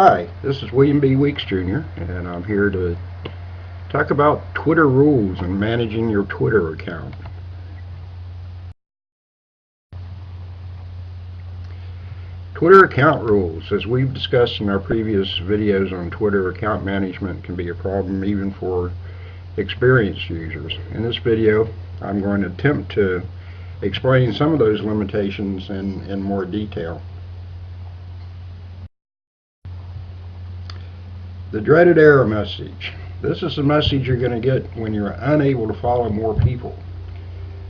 Hi, this is William B. Weeks Jr., and I'm here to talk about Twitter rules and managing your Twitter account. Twitter account rules, as we've discussed in our previous videos on Twitter account management, can be a problem even for experienced users. In this video, I'm going to attempt to explain some of those limitations in more detail. The dreaded error message. This is the message you're going to get when you're unable to follow more people.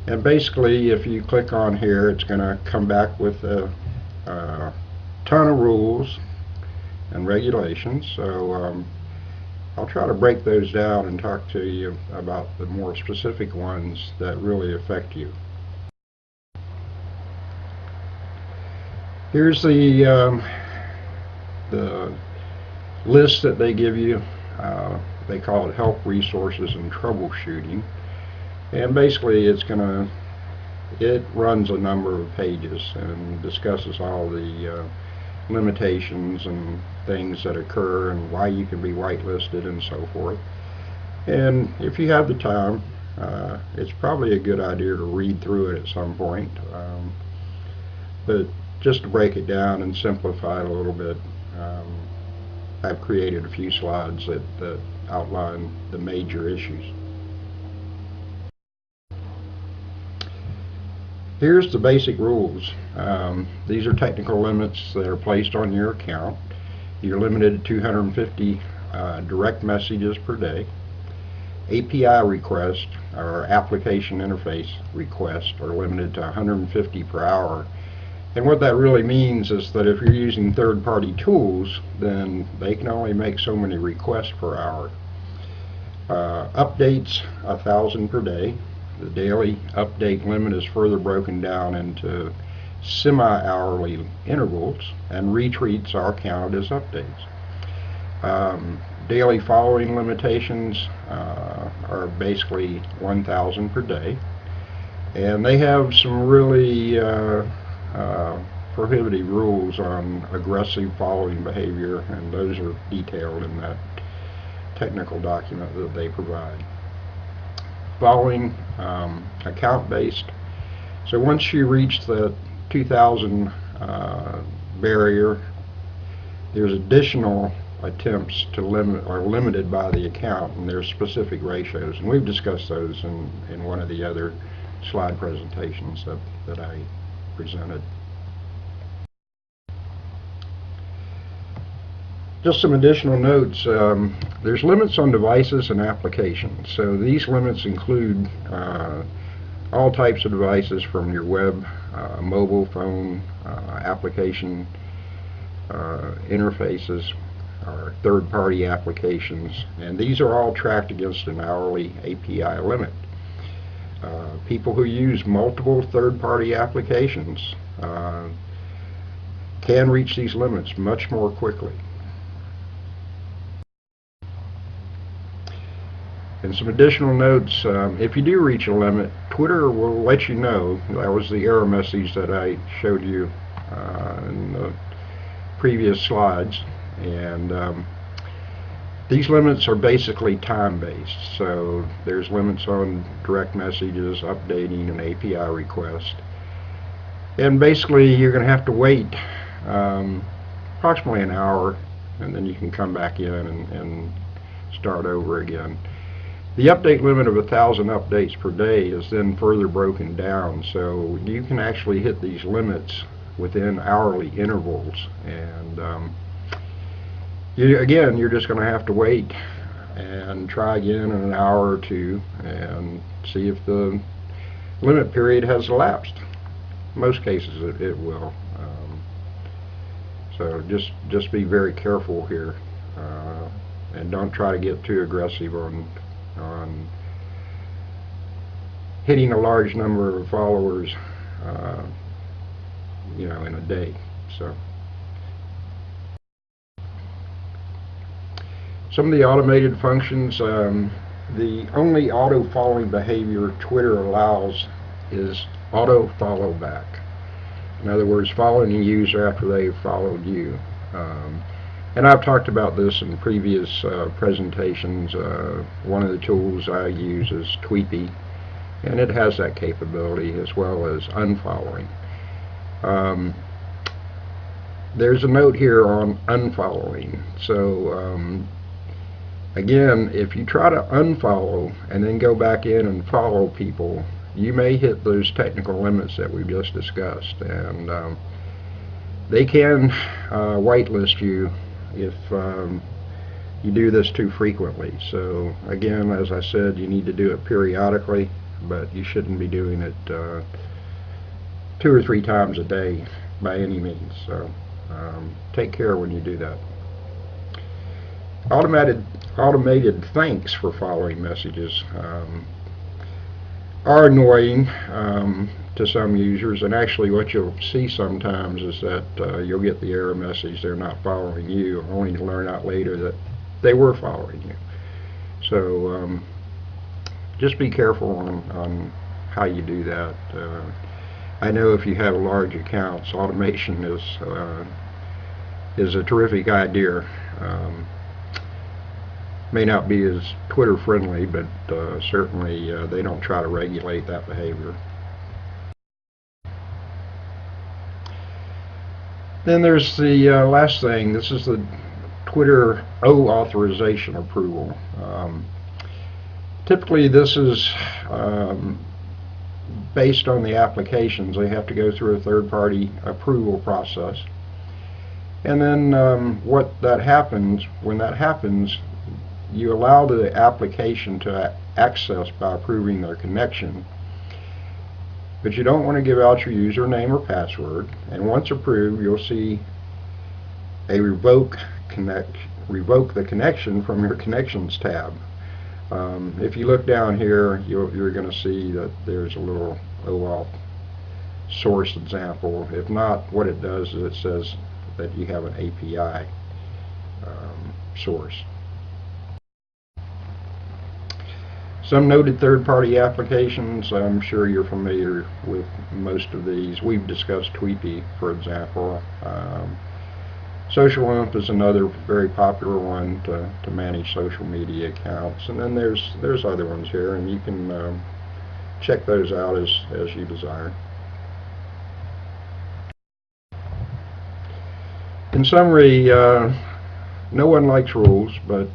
And basically, if you click on here, it's going to come back with a ton of rules and regulations. So I'll try to break those down and talk to you about the more specific ones that really affect you. Here's the list that they give you. They call it help, resources, and troubleshooting, and basically it runs a number of pages and discusses all the limitations and things that occur and why you can be whitelisted and so forth. And if you have the time, it's probably a good idea to read through it at some point, but just to break it down and simplify it a little bit, I've created a few slides that outline the major issues. Here's the basic rules. These are technical limits that are placed on your account. You're limited to 250 direct messages per day. API requests, or application interface requests, are limited to 150 per hour. And what that really means is that if you're using third-party tools, then they can only make so many requests per hour. Updates, 1,000 per day. The daily update limit is further broken down into semi-hourly intervals, and retweets are counted as updates. Daily following limitations are basically 1,000 per day, and they have some really prohibitive rules on aggressive following behavior, and those are detailed in that technical document that they provide. Following, account-based. So once you reach the 2,000 barrier, there's additional attempts to limit, or limited by the account, and there's specific ratios, and we've discussed those in one of the other slide presentations that I presented. Just some additional notes. There's limits on devices and applications. So these limits include all types of devices, from your web, mobile phone, application interfaces, or third-party applications, and these are all tracked against an hourly API limit. People who use multiple third-party applications can reach these limits much more quickly. And some additional notes, if you do reach a limit, Twitter will let you know. That was the error message that I showed you in the previous slides. And these limits are basically time-based. So there's limits on direct messages, updating, and API requests. And basically you're going to have to wait approximately an hour, and then you can come back in and start over again. The update limit of 1,000 updates per day is then further broken down, so you can actually hit these limits within hourly intervals. And again, you're just going to have to wait and try again in an hour or two and see if the limit period has elapsed. In most cases it will. So just be very careful here, and don't try to get too aggressive on hitting a large number of followers, in a day. So some of the automated functions, the only auto following behavior Twitter allows is auto follow back. In other words, following a user after they've followed you. And I've talked about this in previous presentations. One of the tools I use is Tweepy, and it has that capability as well as unfollowing. Um, there's a note here on unfollowing. So again, if you try to unfollow and then go back in and follow people, you may hit those technical limits that we just discussed, and they can whitelist you if you do this too frequently. So again, as I said, you need to do it periodically, but you shouldn't be doing it 2 or 3 times a day by any means. So take care when you do that. Automated thanks for following messages are annoying to some users, and actually what you'll see sometimes is that you'll get the error message they're not following you, only to learn out later that they were following you. So just be careful on how you do that. I know if you have large accounts, automation is a terrific idea. May not be as Twitter friendly, but certainly they don't try to regulate that behavior. Then there's the last thing. This is the Twitter O authorization approval. Typically this is based on the applications. They have to go through a third-party approval process. And then when that happens, you allow the application to access by approving their connection, but you don't want to give out your username or password. And once approved, you'll see a revoke the connection from your connections tab. If you look down here, you're going to see that there's a little OAuth source example. If not, what it does is it says that you have an API source. Some noted third-party applications, I'm sure you're familiar with most of these. We've discussed Tweepy, for example. SocialInf is another very popular one to manage social media accounts. And then there's other ones here, and you can check those out as you desire. In summary, no one likes rules, but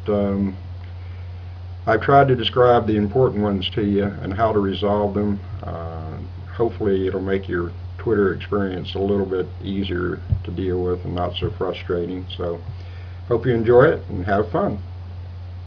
I've tried to describe the important ones to you and how to resolve them. Hopefully it'll make your Twitter experience a little bit easier to deal with and not so frustrating. So hope you enjoy it and have fun.